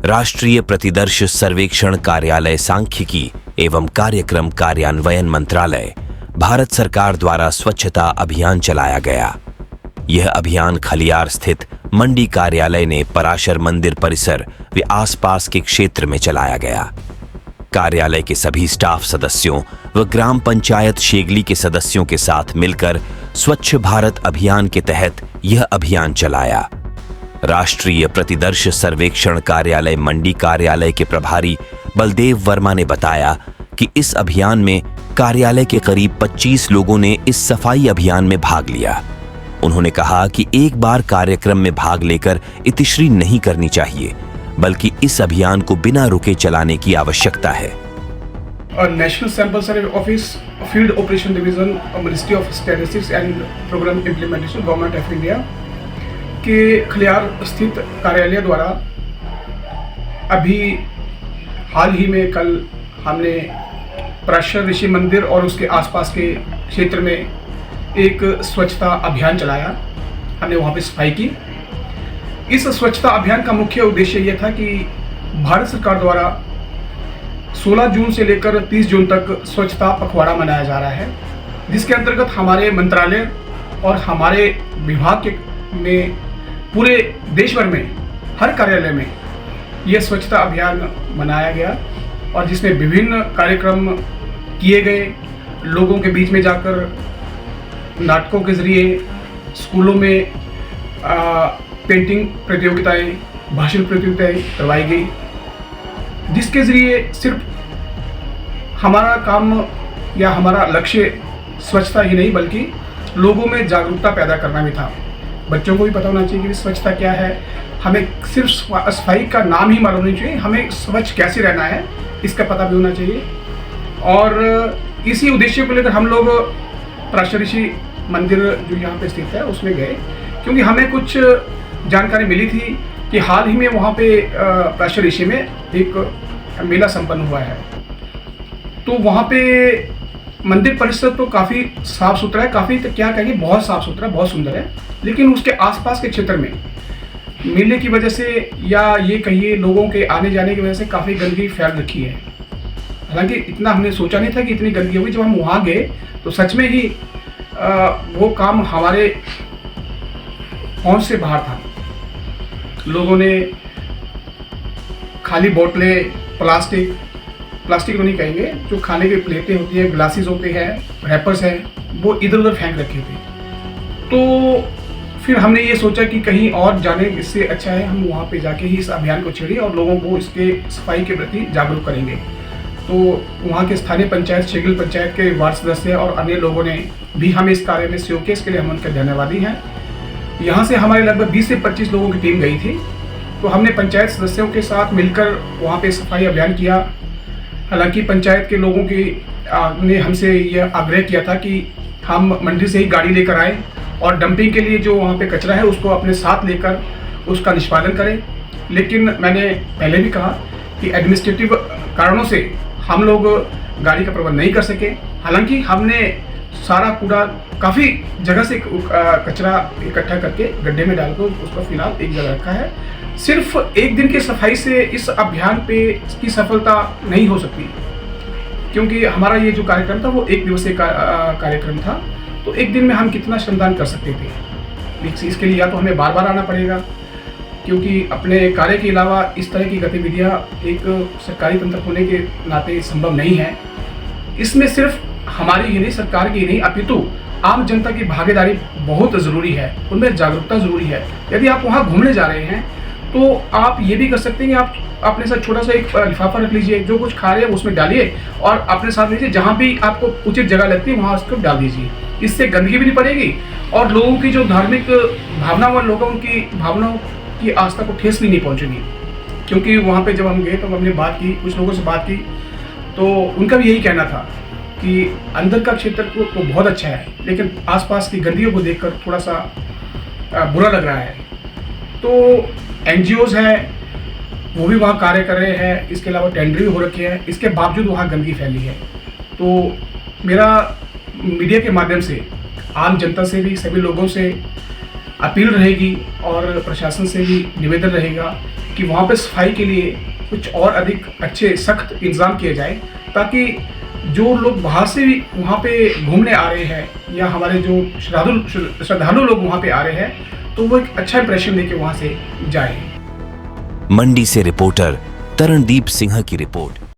राष्ट्रीय प्रतिदर्श सर्वेक्षण कार्यालय सांख्यिकी एवं कार्यक्रम कार्यान्वयन मंत्रालय, भारत सरकार द्वारा स्वच्छता अभियान चलाया गया। यह अभियान खलियार स्थित मंडी कार्यालय ने पराशर मंदिर परिसर व आसपास के क्षेत्र में चलाया गया। कार्यालय के सभी स्टाफ सदस्यों व ग्राम पंचायत शेगली के सदस्यों के साथ मिलकर स्वच्छ भारत अभियान के तहत यह अभियान चलाया। राष्ट्रीय प्रतिदर्श सर्वेक्षण कार्यालय मंडी कार्यालय के प्रभारी बलदेव वर्मा ने बताया कि इस अभियान में कार्यालय के करीब 25 लोगों ने इस सफाई अभियान में भाग लिया। उन्होंने कहा कि एक बार कार्यक्रम में भाग लेकर इतिश्री नहीं करनी चाहिए, बल्कि इस अभियान को बिना रुके चलाने की आवश्यकता है। National Sample Survey Office, Field Operation Division, Ministry of Statistics and Programme Implementation, Government of India के खलियार स्थित कार्यालय द्वारा अभी हाल ही में कल हमने पराशर ऋषि मंदिर और उसके आसपास के क्षेत्र में एक स्वच्छता अभियान चलाया। हमने वहाँ पे सफाई की। इस स्वच्छता अभियान का मुख्य उद्देश्य यह था कि भारत सरकार द्वारा 16 जून से लेकर 30 जून तक स्वच्छता पखवाड़ा मनाया जा रहा है, जिसके अंतर्गत हमारे मंत्रालय और हमारे विभाग के में पूरे देश भर में हर कार्यालय में यह स्वच्छता अभियान मनाया गया और जिसमें विभिन्न कार्यक्रम किए गए। लोगों के बीच में जाकर नाटकों के जरिए, स्कूलों में पेंटिंग प्रतियोगिताएं, भाषण प्रतियोगिताएं करवाई गई, जिसके जरिए सिर्फ हमारा काम या हमारा लक्ष्य स्वच्छता ही नहीं बल्कि लोगों में जागरूकता पैदा करना भी था। बच्चों को भी पता होना चाहिए कि स्वच्छता क्या है। हमें सिर्फ सफाई का नाम ही मालूम नहीं चाहिए, हमें स्वच्छ कैसे रहना है इसका पता भी होना चाहिए। और इसी उद्देश्य को लेकर हम लोग पराशर ऋषि मंदिर जो यहाँ पे स्थित है उसमें गए, क्योंकि हमें कुछ जानकारी मिली थी कि हाल ही में वहाँ पे पराशर ऋषि में एक मेला संपन्न हुआ है। तो वहाँ पे मंदिर परिसर तो काफ़ी साफ सुथरा है, काफ़ी तो क्या कहेंगे, बहुत साफ सुथरा, बहुत सुंदर है। लेकिन उसके आसपास के क्षेत्र में मेले की वजह से या ये कहिए लोगों के आने जाने की वजह से काफ़ी गंदगी फैल रखी है। हालांकि इतना हमने सोचा नहीं था कि इतनी गंदगी होगी। जब हम वहाँ गए तो सच में ही वो काम हमारे पहुँच से बाहर था। लोगों ने खाली बोतलें, प्लास्टिक तो नहीं कहेंगे, जो खाने की प्लेटें होती हैं, ग्लासेस होते हैं, रैपर्स हैं, वो इधर उधर फेंक रखे थे। तो फिर हमने ये सोचा कि कहीं और जाने इससे अच्छा है हम वहाँ पे जाके ही इस अभियान को छेड़े और लोगों को इसके सफाई के प्रति जागरूक करेंगे। तो वहाँ के स्थानीय पंचायत, शेगल पंचायत के वार्ड सदस्य और अन्य लोगों ने भी हमें इस कार्य में सहयोग किया। इसके लिए हम उनके धन्यवादी हैं। यहाँ से हमारे लगभग 20 से 25 लोगों की टीम गई थी। तो हमने पंचायत सदस्यों के साथ मिलकर वहाँ पे सफाई अभियान किया। हालांकि पंचायत के लोगों की ने हमसे यह आग्रह किया था कि हम मंडी से ही गाड़ी लेकर आए और डंपिंग के लिए जो वहाँ पे कचरा है उसको अपने साथ लेकर उसका निष्पादन करें। लेकिन मैंने पहले भी कहा कि एडमिनिस्ट्रेटिव कारणों से हम लोग गाड़ी का प्रबंध नहीं कर सके। हालांकि हमने सारा कूड़ा काफ़ी जगह से कचरा इकट्ठा करके गड्ढे में डालकर उसको फिलहाल एक जगह रखा है। सिर्फ एक दिन की सफाई से इस अभियान पे की सफलता नहीं हो सकती, क्योंकि हमारा ये जो कार्यक्रम था वो एक दिवसीय कार्यक्रम था। तो एक दिन में हम कितना श्रमदान कर सकते थे, इसके लिए या तो हमें बार बार आना पड़ेगा, क्योंकि अपने कार्य के अलावा इस तरह की गतिविधियां एक सरकारी तंत्र होने के नाते संभव नहीं है। इसमें सिर्फ हमारी ही नहीं, सरकार की ही नहीं, अपितु आम जनता की भागीदारी बहुत ज़रूरी है, उनमें जागरूकता ज़रूरी है। यदि आप वहाँ घूमने जा रहे हैं तो आप ये भी कर सकते हैं कि आप अपने साथ छोटा सा एक लिफाफा रख लीजिए, जो कुछ खा रहे हैं उसमें डालिए और अपने साथ लीजिए। जहाँ भी आपको उचित जगह लगती है वहाँ उसको डाल दीजिए। इससे गंदगी भी नहीं पड़ेगी और लोगों की जो धार्मिक भावना व लोगों की भावनाओं की आस्था को ठेस भी नहीं पहुँचेगी। क्योंकि वहाँ पे जब हम गए तो हमने बात की, कुछ लोगों से बात की, तो उनका भी यही कहना था कि अंदर का क्षेत्र तो बहुत अच्छा है, लेकिन आसपास की गंदगियों को देखकर थोड़ा सा बुरा लग रहा है। तो NGOs हैं, वो भी वहाँ कार्य कर रहे हैं, इसके अलावा टेंडर भी हो रखे हैं, इसके बावजूद वहाँ गंदगी फैली है। तो मेरा मीडिया के माध्यम से आम जनता से भी, सभी लोगों से अपील रहेगी और प्रशासन से भी निवेदन रहेगा कि वहाँ पे सफाई के लिए कुछ और अधिक अच्छे सख्त इंतज़ाम किए जाए, ताकि जो लोग बाहर से भी वहाँ पे घूमने आ रहे हैं या हमारे जो श्रद्धालु लोग वहाँ पे आ रहे हैं, तो वो एक अच्छा इंप्रेशन लेके वहाँ से जाए। मंडी से रिपोर्टर तरणदीप सिंह की रिपोर्ट।